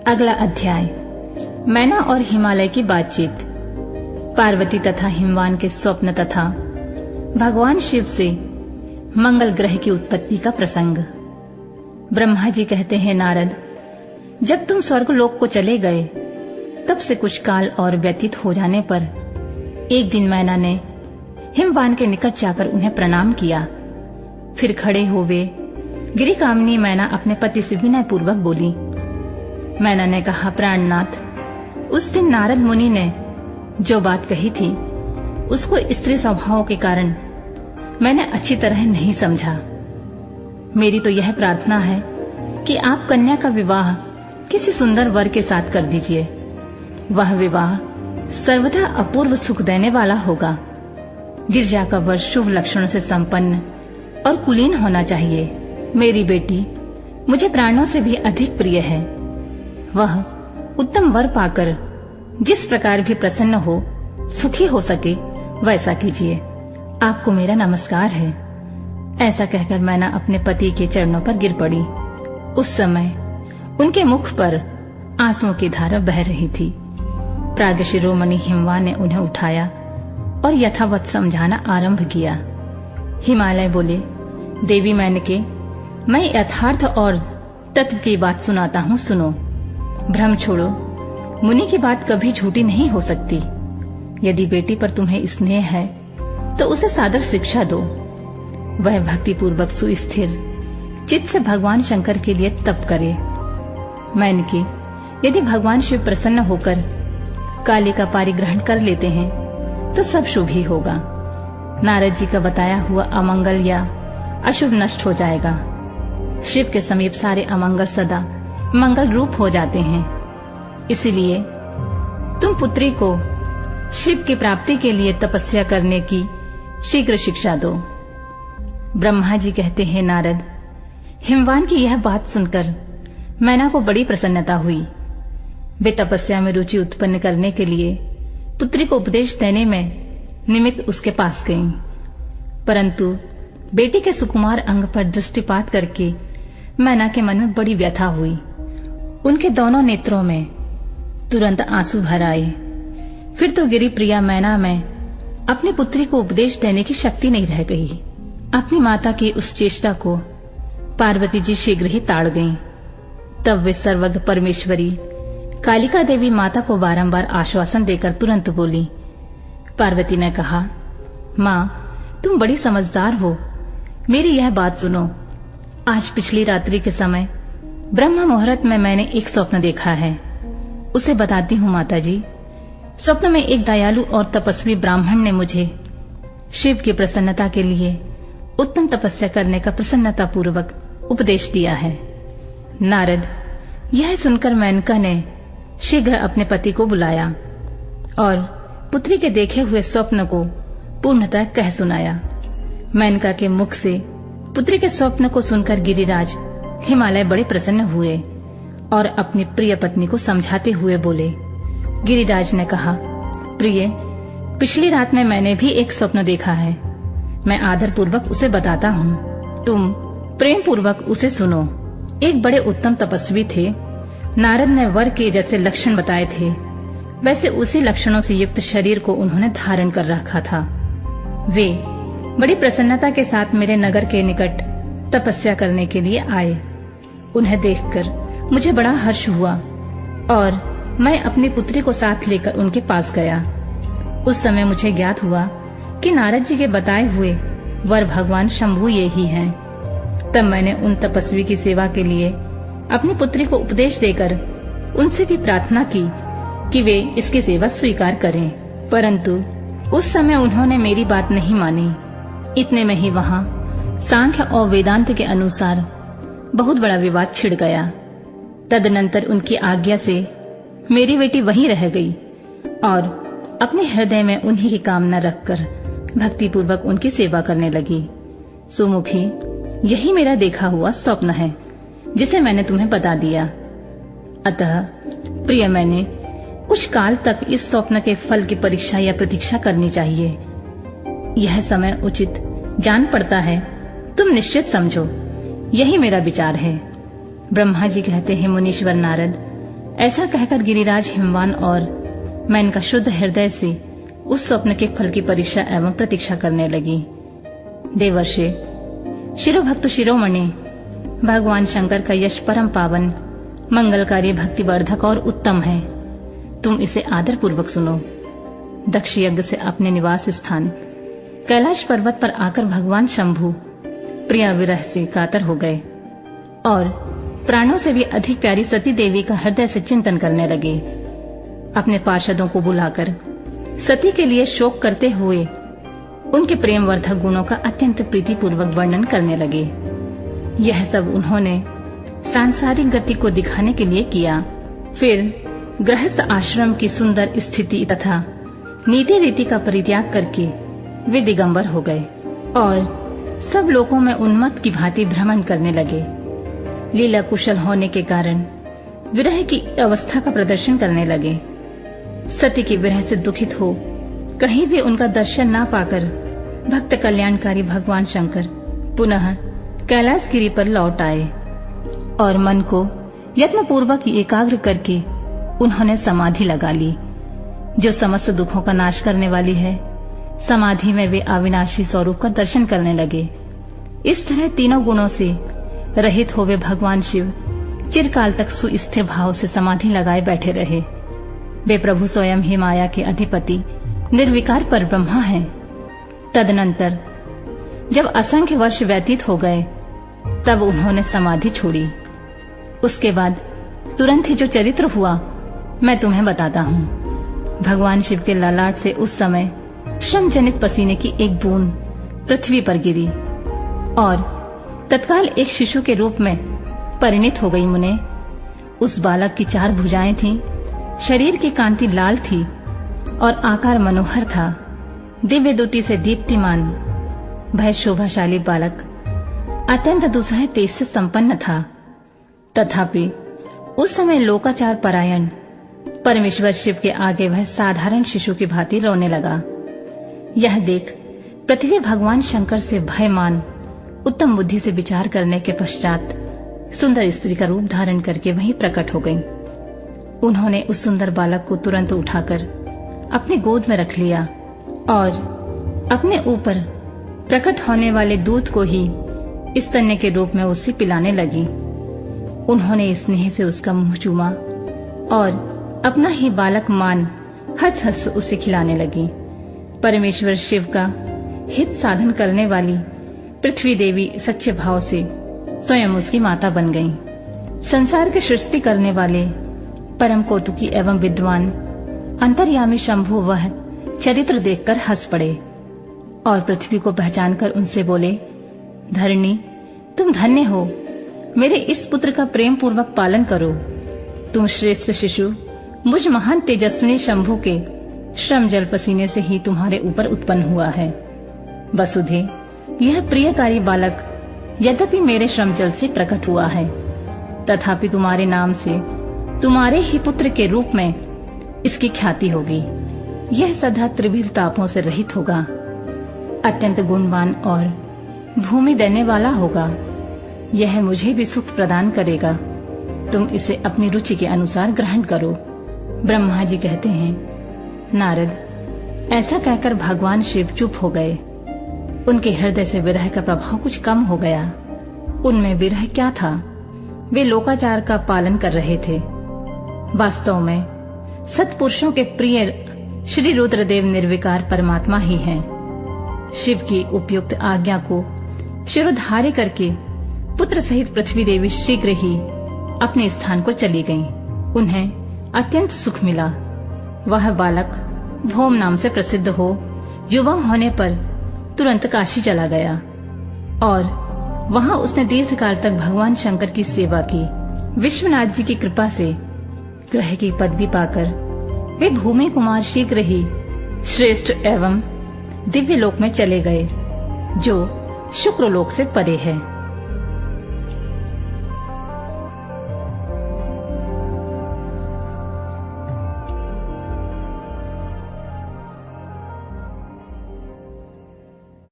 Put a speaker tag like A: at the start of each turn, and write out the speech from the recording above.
A: अगला अध्याय, मैना और हिमालय की बातचीत। पार्वती तथा हिमवान के स्वप्न तथा भगवान शिव से मंगल ग्रह की उत्पत्ति का प्रसंग। ब्रह्मा जी कहते हैं, नारद, जब तुम स्वर्गलोक को चले गए तब से कुछ काल और व्यतीत हो जाने पर एक दिन मैना ने हिमवान के निकट जाकर उन्हें प्रणाम किया। फिर खड़े हुए गिरी कामनी मैना अपने पति से विनय पूर्वक बोली। मैना ने कहा, प्राणनाथ, उस दिन नारद मुनि ने जो बात कही थी उसको स्त्री स्वभाव के कारण मैंने अच्छी तरह नहीं समझा। मेरी तो यह प्रार्थना है कि आप कन्या का विवाह किसी सुंदर वर के साथ कर दीजिए। वह विवाह सर्वथा अपूर्व सुख देने वाला होगा। गिरजा का वर शुभ लक्षणों से संपन्न और कुलीन होना चाहिए। मेरी बेटी मुझे प्राणों से भी अधिक प्रिय है। वह उत्तम वर पाकर जिस प्रकार भी प्रसन्न हो, सुखी हो सके, वैसा कीजिए। आपको मेरा नमस्कार है। ऐसा कहकर मैना अपने पति के चरणों पर गिर पड़ी। उस समय उनके मुख पर आंसुओं की धारा बह रही थी। प्राग शिरोमणि हिमवान ने उन्हें उठाया और यथावत समझाना आरंभ किया। हिमालय बोले, देवी मैनके, मैं यथार्थ और तत्व की बात सुनाता हूँ, सुनो। भ्रम छोड़ो, मुनि की बात कभी झूठी नहीं हो सकती। यदि बेटी पर तुम्हें स्नेह है तो उसे सादर शिक्षा दो। वह भक्ति पूर्वक सुस्थिर चित्त से भगवान शंकर के लिए तप करे। मैनके, यदि भगवान शिव प्रसन्न होकर काली का पारिग्रहण कर लेते हैं तो सब शुभ ही होगा। नारद जी का बताया हुआ अमंगल या अशुभ नष्ट हो जाएगा। शिव के समीप सारे अमंगल सदा मंगल रूप हो जाते हैं। इसलिए तुम पुत्री को शिव की प्राप्ति के लिए तपस्या करने की शीघ्र शिक्षा दो। ब्रह्मा जी कहते हैं, नारद, हिमवान की यह बात सुनकर मैना को बड़ी प्रसन्नता हुई। वे तपस्या में रुचि उत्पन्न करने के लिए पुत्री को उपदेश देने में निमित्त उसके पास गईं। परंतु बेटी के सुकुमार अंग पर दृष्टिपात करके मैना के मन में बड़ी व्यथा हुई। उनके दोनों नेत्रों में तुरंत आंसू भर आए। फिर तो गिरी प्रिया मैना में अपनी पुत्री को उपदेश देने की शक्ति नहीं रह गई। अपनी माता की उस चेष्टा को पार्वती जी शीघ्र ही ताड़ गईं। तब वे सर्वज्ञ परमेश्वरी कालिका देवी माता को बारंबार आश्वासन देकर तुरंत बोली। पार्वती ने कहा, माँ, तुम बड़ी समझदार हो, मेरी यह बात सुनो। आज पिछली रात्रि के समय ब्रह्म मुहूर्त में मैंने एक स्वप्न देखा है, उसे बताती हूँ माता जी। स्वप्न में एक दयालु और तपस्वी ब्राह्मण ने मुझे शिव की प्रसन्नता के लिए उत्तम तपस्या करने का प्रसन्नता पूर्वक उपदेश दिया है। नारद, यह सुनकर मेनका ने शीघ्र अपने पति को बुलाया और पुत्री के देखे हुए स्वप्न को पूर्णतः कह सुनाया। मेनका के मुख से पुत्री के स्वप्न को सुनकर गिरिराज हिमालय बड़े प्रसन्न हुए और अपनी प्रिय पत्नी को समझाते हुए बोले। गिरिराज ने कहा, प्रिय, पिछली रात में मैंने भी एक स्वप्न देखा है। मैं आदर पूर्वक उसे बताता हूँ, तुम प्रेम पूर्वक उसे सुनो। एक बड़े उत्तम तपस्वी थे। नारद ने वर के जैसे लक्षण बताए थे, वैसे उसी लक्षणों से युक्त शरीर को उन्होंने धारण कर रखा था। वे बड़ी प्रसन्नता के साथ मेरे नगर के निकट तपस्या करने के लिए आए। उन्हें देखकर मुझे बड़ा हर्ष हुआ और मैं अपनी पुत्री को साथ लेकर उनके पास गया। उस समय मुझे ज्ञात हुआ कि नारद जी के बताए हुए वर भगवान शंभु ये ही हैं। तब मैंने उन तपस्वी की सेवा के लिए अपनी पुत्री को उपदेश देकर उनसे भी प्रार्थना की कि वे इसकी सेवा स्वीकार करें, परंतु उस समय उन्होंने मेरी बात नहीं मानी। इतने में ही वहाँ सांख्य और वेदांत के अनुसार बहुत बड़ा विवाद छिड़ गया। तदनंतर उनकी आज्ञा से मेरी बेटी वहीं रह गई और अपने हृदय में उन्हीं की कामना रखकर भक्ति पूर्वक उनकी सेवा करने लगी। सुमुखी, यही मेरा देखा हुआ स्वप्न है जिसे मैंने तुम्हें बता दिया। अतः प्रिय, मैंने कुछ काल तक इस स्वप्न के फल की परीक्षा या प्रतीक्षा करनी चाहिए। यह समय उचित जान पड़ता है, तुम निश्चित समझो। यही मेरा विचार है। ब्रह्मा जी कहते हैं, मुनीश्वर नारद, ऐसा कहकर गिरिराज हिमवान और मैं इनका शुद्ध हृदय से उस स्वप्न के फल की परीक्षा एवं प्रतीक्षा करने लगी। देवर्षि, शिरोभक्त शिरोमणि, भगवान शंकर का यश परम पावन, मंगलकारी, भक्तिवर्धक और उत्तम है। तुम इसे आदर पूर्वक सुनो। दक्ष यज्ञ से अपने निवास स्थान कैलाश पर्वत पर आकर भगवान शंभु प्रिया विरह से कातर हो गए और प्राणों से भी अधिक प्यारी सती देवी का हृदय से चिंतन करने लगे। अपने पार्षदों को बुलाकर सती के लिए शोक करते हुए उनके प्रेमवर्धक गुणों का अत्यंत प्रीतिपूर्वक वर्णन करने लगे। यह सब उन्होंने सांसारिक गति को दिखाने के लिए किया। फिर गृहस्थ आश्रम की सुंदर स्थिति तथा नीति रीति का परित्याग करके वे दिगंबर हो गए और सब लोगों में उन्मत्त की भांति भ्रमण करने लगे। लीला कुशल होने के कारण विरह की अवस्था का प्रदर्शन करने लगे। सती की विरह से दुखित हो कहीं भी उनका दर्शन ना पाकर भक्त कल्याणकारी भगवान शंकर पुनः कैलाश गिरी पर लौट आए और मन को यत्नपूर्वक एकाग्र करके उन्होंने समाधि लगा ली, जो समस्त दुखों का नाश करने वाली है। समाधि में वे अविनाशी स्वरूप का दर्शन करने लगे। इस तरह तीनों गुणों से रहित हुए भगवान शिव चिरकाल तक सुस्थिर भाव से समाधि लगाए बैठे रहे। वे प्रभु स्वयं ही माया के अधिपति निर्विकार पर ब्रह्मा हैं। तदनंतर जब असंख्य वर्ष व्यतीत हो गए तब उन्होंने समाधि छोड़ी। उसके बाद तुरंत ही जो चरित्र हुआ मैं तुम्हें बताता हूँ। भगवान शिव के ललाट से उस समय श्रम जनित पसीने की एक बूंद पृथ्वी पर गिरी और तत्काल एक शिशु के रूप में परिणित हो गई। मुने, उस बालक की 4 भुजाएं थीं, शरीर की कांति लाल थी और आकार मनोहर था। दिव्य द्युति से दीप्तिमान भय शोभाशाली बालक अत्यंत दुस्सह तेज से संपन्न था। तथापि उस समय लोकाचार परायण परमेश्वर शिव के आगे वह साधारण शिशु की भांति रोने लगा। यह देख पृथ्वी भगवान शंकर से भयमान उत्तम बुद्धि से विचार करने के पश्चात सुंदर स्त्री का रूप धारण करके वहीं प्रकट हो गईं। उन्होंने उस सुंदर बालक को तुरंत उठाकर अपनी गोद में रख लिया और अपने ऊपर प्रकट होने वाले दूध को ही स्तन्य के रूप में उसे पिलाने लगी। उन्होंने स्नेह से उसका मुंह चूमा और अपना ही बालक मान हंस हंस उसे खिलाने लगी। परमेश्वर शिव का हित साधन करने वाली पृथ्वी देवी सच्चे भाव से स्वयं उसकी माता बन गईं। संसार की सृष्टि करने वाले परम कौतुकी एवं विद्वान अंतर्यामी शंभु वह चरित्र देखकर हंस पड़े और पृथ्वी को पहचानकर उनसे बोले, धरणी, तुम धन्य हो, मेरे इस पुत्र का प्रेम पूर्वक पालन करो। तुम श्रेष्ठ शिशु मुझ महान तेजस्विनी शंभु के श्रम जल पसीने से ही तुम्हारे ऊपर उत्पन्न हुआ है। वसुधे, यह प्रियकारी बालक यद्यपि मेरे श्रम जल से प्रकट हुआ है, तथापि तुम्हारे नाम से तुम्हारे ही पुत्र के रूप में इसकी ख्याति होगी। यह सदा त्रिविध तापों से रहित होगा, अत्यंत गुणवान और भूमि देने वाला होगा। यह मुझे भी सुख प्रदान करेगा। तुम इसे अपनी रुचि के अनुसार ग्रहण करो। ब्रह्मा जी कहते हैं, नारद, ऐसा कहकर भगवान शिव चुप हो गए। उनके हृदय से विरह का प्रभाव कुछ कम हो गया। उनमें विरह क्या था, वे लोकाचार का पालन कर रहे थे। वास्तव में सत्पुरुषों के प्रिय श्री रुद्रदेव निर्विकार परमात्मा ही हैं। शिव की उपयुक्त आज्ञा को शिरोधार्य करके पुत्र सहित पृथ्वी देवी शीघ्र ही अपने स्थान को चली गईं। उन्हें अत्यंत सुख मिला। वह बालक भौम नाम से प्रसिद्ध हो युवा होने पर तुरंत काशी चला गया और वहां उसने दीर्घकाल तक भगवान शंकर की सेवा की। विश्वनाथ जी की कृपा से ग्रह की पदवी पाकर वे भूमि कुमार शीघ्र ही श्रेष्ठ एवं दिव्य लोक में चले गए, जो शुक्र लोक से परे है।